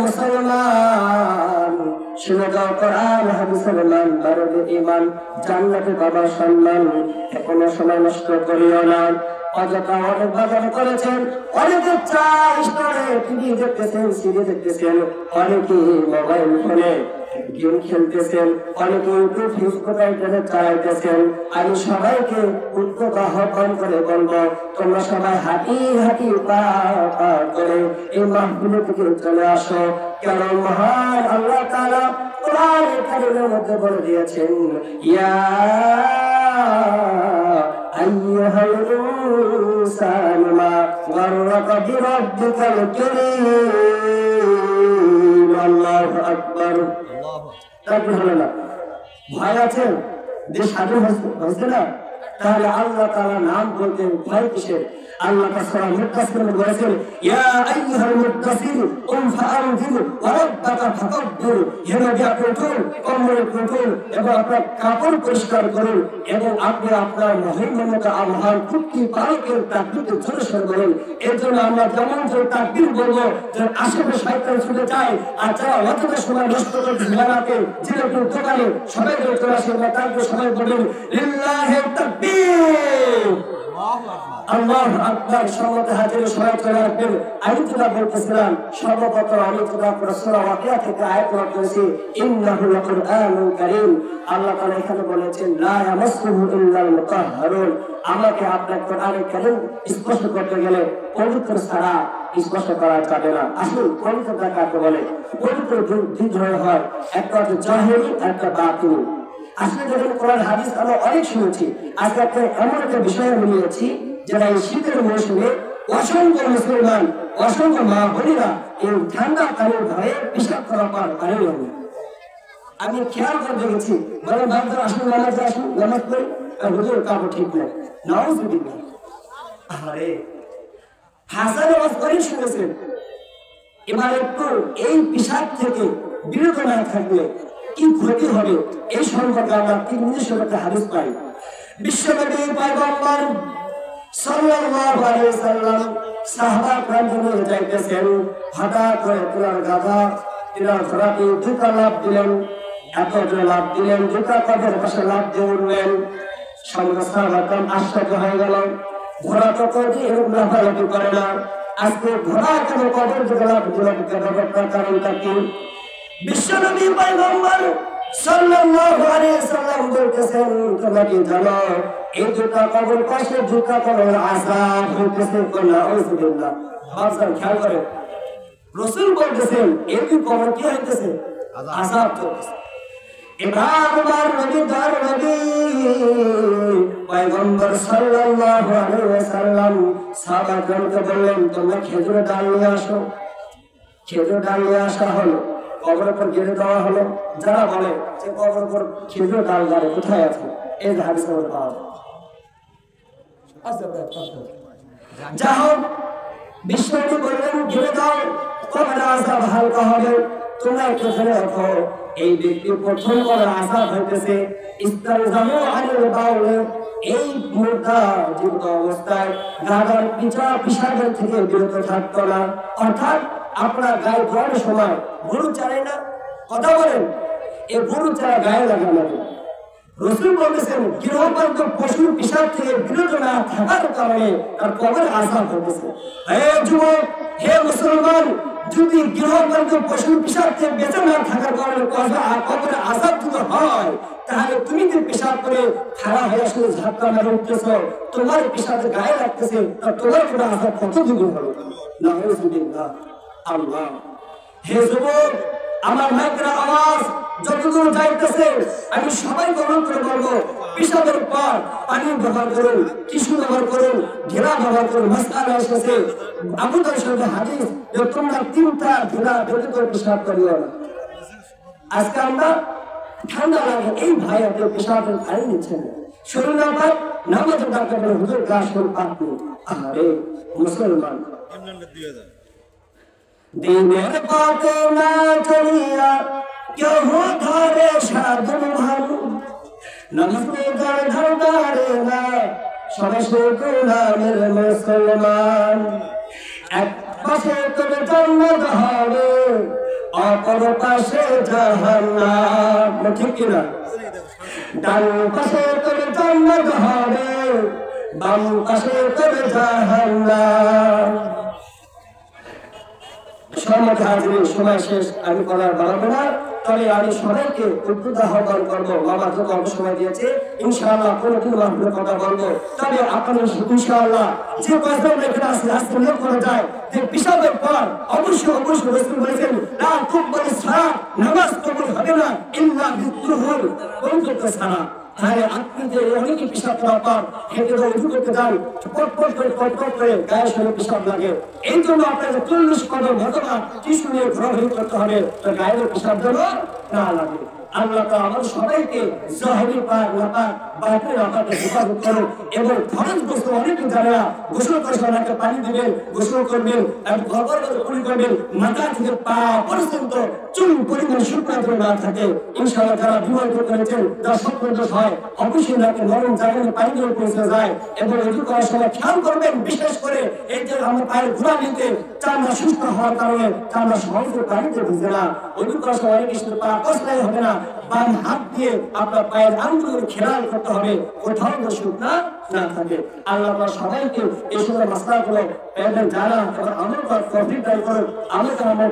মুসলমান শুনে যাও, কোরআন হাদিসের মান বাড়বে ঈমান, জান্নাতে বাবার সম্মান, কোনো সময় নষ্ট করিও না। অযথা অনেক বাজার করেছেন, অনেকে চাই স্টোরে টিভি দেখতেছেন, সিডি দেখতেছেন, অনেকে মোবাইল ফোনে গেম খেলতেছেন, অনেকে ইউটিউব ফেসবুক ইন্টারনেট চালাইতেছেন। আমি সবাইকে উদ্যোগ আহ্বান করে বলবো, তোমরা সবাই হাঁটি হাঁটি পা পা করে এই মাহফিল থেকে চলে আসো। কেন মহান আল্লাহ তাআলা কোরআনে কারীমের মধ্যে বলে দিয়েছেন, ইয়া আইয়ুহাল ইনসানু মা গাররাকা বিরাব্বিকাল কারীম। আল্লাহু আকবার। তারপর হলো না ভয় আছে, দেশ স্বাধীন হয়েছে না, তাহলে আল্লাহ তাআলা নাম বলতে ভয় কিসের? আল্লাহ সূরা মুদাসসির বলেছেন, ইয়া আইয়ুহাল মুদাসসির কুম ফাআনজির ওয়া রাব্বাকা ফাকাব্বির। হে নবী, আপনি উঠুন, কম্বল খুলুন এবং আপনার কাপড় পরিষ্কার করুন এবং আপনি আপনার মহিমান্বিত আল্লাহর কুট্টি পালকের তাকবীরকে জোরে সোরে বলুন। এর জন্য আমরা যেমন জোরে তাকবীর বলবো যে আশেপাশে শয়তান ছুটে যায়, আর যারা অযথা সময় নষ্ট করতে মেলাতে যেরকম দোকানে সবাই চলে আসে, তারপর সবাই বলুন লিল্লাহি তাকবীর, আল্লাহু আকবার। সম্মতে হাজির সবাই চলে আসবেন। আমি যেটা বলতেছিলাম, সর্বপ্রথম আমি যেটা সূরা ওয়াকিয়া থেকে আয়াত পড়া করেছি, ইন্নাহু লাকুরআনুন কারীম। আল্লাহ তাআলা এখানে বলেছেন, লা ইয়ামাসসুহু ইল্লাল মুতাহহারুন। আমাকে আপনার কোরআনে কারীম স্পর্শ করতে গেলে পবিত্র ছাড়া স্পর্শ করা যাবে না। আসলে পবিত্রতা কাকে বলে? পবিত্র দুই ধরনের হয়, একটা হচ্ছে জাহিরি, একটা বাতিনি। আসলে যখন কোরআন হাদিস আমরা অনেক শুনেছি, আজকে একটা এমন একটা বিষয় নিয়েছি যেটা এই শীতের মৌসুমে অসংখ্য মুসলমান, অসংখ্য মা বোনেরা এই ঠান্ডা পানির ভয়ে পেশাব করার পর পানি হবে। আমি খেয়াল করে দেখেছি, বলে ভাবতে আসুন নামাজ পড়ি, হুজুর কাপড় ঠিক নেই, নাউজুবিল্লাহ। আরে হাসান ওয়াজ করে শুনেছেন। এবার একটু এই পেশাব থেকে বিরত না থাকলে কি ক্ষতি হবে এই সম্পর্কে আমরা 3 মিনিটের একটা হাদিস পাই। বিশ্বনবী পয়গম্বর সাল্লাল্লাহু আলাইহি ওয়াসাল্লাম সাহাবা-কে নিয়ে যাইতেছেন, হঠাৎ করে পুরার গাধা তিনার ঘোড়াকে দুটা লাফ দিলেন, এত জোরে লাফ দিলেন, দুটা কবরের পাশে লাফ দিয়ে উঠলেন। সঙ্গে সাহাবাগণ আশ্চর্য হয়ে গেল, ঘোড়া তো কবি এরকম লাফালাফি করে না, আজকে ঘোড়া কেন কবর দিকে লাফ দিল? কারণটা কি? বিশ্বনবী পয়গম্বর সাল্লাল্লাহু আলাইহি ওয়াসাল্লাম বলতেছেন, তোমরা কি জানো এই দুটা কবর পাশে দুটা কবর আযাব হইতেছে? নাউযুবিল্লাহ। বাজার খেয়াল করে রাসূল বলতেছেন এই দুই কবর কি হইতেছে? আযাব চলতেছে। এবার আমার নবী দর নবী পয়গম্বর সাল্লাল্লাহু আলাইহি ওয়াসাল্লাম সাহাবাগণকে বললেন, তোমরা খেজুরের ডাল নিয়ে আসো। খেজুর ডাল নিয়ে আসা হলো, কবরের উপর গেড়ে দেওয়া হলো। যারা বলে যে কবরের উপর খেজুর ডাল গাড়ে কোথায় আছে, এই হাদিস আমাদের পাওয়া যায়। যা হোক, বিশ্বনবী বললেন গেড়ে দাও, কবরের আযাব হালকা হবে। তোমরা একটু জেনে রাখো, এই ব্যক্তি প্রথম কবরের আযাব হইতেছে ইস্তালজামু আলাল বাউল। এই মুর্দা জীবিত অবস্থায় গাদার পিসাবের থেকে বিরত থাকতো না। অর্থাৎ আপনার গায়ে ধোয়ার সময় গরু চালায় না, কথা বলেন, এই গরু চালা গায়ে লাগানো। রাসূল বলেছেন গৃহপালিত পশুর পিসাব থেকে বিরত না থাকার কারণে তার কবরের আযাব হতেছে। হে যুবক, হে মুসলমান, যদি গৃহপালিত পশুর পিসাব থেকে বেঁচে না থাকার কারণে কবরের আযাব যদি হয়, তাহলে তুমি যে পেশাব করে খারাপ হয়ে আসলে ঝাপটা মেরে উঠতেছ, তোমার পেশাবের গায়ে লাগতেছে, তোমার কোনো আযাব কত দ্বিগুণ হবে। নাউযুবিল্লাহ। আল্লাহ। হে যুবক, আমার মাইকের আওয়াজ যতদূর যাইতেছে আমি সবাইকে অনুরোধ করে বলবো, পেশাবের পর পানি ব্যবহার করুন, টিস্যু ব্যবহার করুন, ঘেরা ব্যবহার করুন। মাসআলা এসেছে আবু দাউদ হাদিস যে তোমরা 3টা ঘেরা বের করে পেশাব করিও না। আজকে আমরা ঠান্ডা লাগে এই ভাই আপনি পেশাবের পানি নিচ্ছেন, শরীর না পায়, নামাজের ডাক্তার বলে হুজুর গাছ করে পানি। আরে মুসলমান, দিনের পথে না চলিয়া কেহ ধরে সাধন ভালো, নমস্তে ধরে না সবাই গোলামের মুসলমান। এক পাশে তোর জন্ম অপর পাশে জাহান্নাম। ঠিক কিনা? ডান পাশে তোর জান্নাত হবে, বাম পাশে তোর জাহান্নাম। সময় শেষ, আমি বলার বাড়াবো না। তবে আমি সবাইকে উদ্বুদ্ধ আহ্বান করবো, বাবা যত অল্প সময় দিয়েছে ইনশাআল্লাহ কোনদিন মাহফিলের কথা বলবো। তবে আপনাদের ইনশাআল্লাহ যে কয়েকজন এখানে আসলে আজকে উল্লেখ করা যায় যে পিসাবের পর অবশ্যই রাসূল বলেছেন লা তুকবালু সালাত, নামাজ কবুল হবে না ইল্লা বিতুহুর, পবিত্রতা ছাড়া। তাহলে আপনি যে অনেকে পিসাব করার পর হেঁটে উঠু করতে যান, পটপট করে গায়ে সরে পিসাব লাগে। এই জন্য আপনাকে 40 কদম অথবা টিস্যু নিয়ে ঘোরাঘুরি করতে হবে, গায়ের পিসাব যেন না লাগে। আল্লাহ তাআলা আমাদের সবাইকে জাহেরি পাক নাপাক বাতিল আপাকে হেফাজত করুন। এবং ফরজ গোসল অনেকে যারা গোসল করার একটা পানি দিবেন, গোসল করবেন, আর গবর করে করবেন, মাথা থেকে পা পর্যন্ত চুল পরিমাণ শুকনো না থাকে। ইনশাআল্লাহ যারা বিবাহ করেছেন, যারা সফলতা হয়, অবশ্যই নাকি নরম জায়গায় পানি দিয়ে পৌঁছে যায়। এবং এটু করার সময় খেয়াল করবেন, বিশেষ করে এই যে আমার পায়ের ঘোরা নিতে চামড়া শুষ্ক হওয়ার কারণে চামড়া সহজে পানিতে ভিজে না। ওটু করার সময় অনেক কিছু পা কষলাই হবে না, বাম হাত দিয়ে আপনার পায়ের আঙ্গুলের খেয়াল করতে হবে, কোথাও শুকনা না থাকে। আল্লাহ সবাইকে এই সময় মাসলাগুলো জানা এবং আমল করার তৌফিক দান করুন। আমরা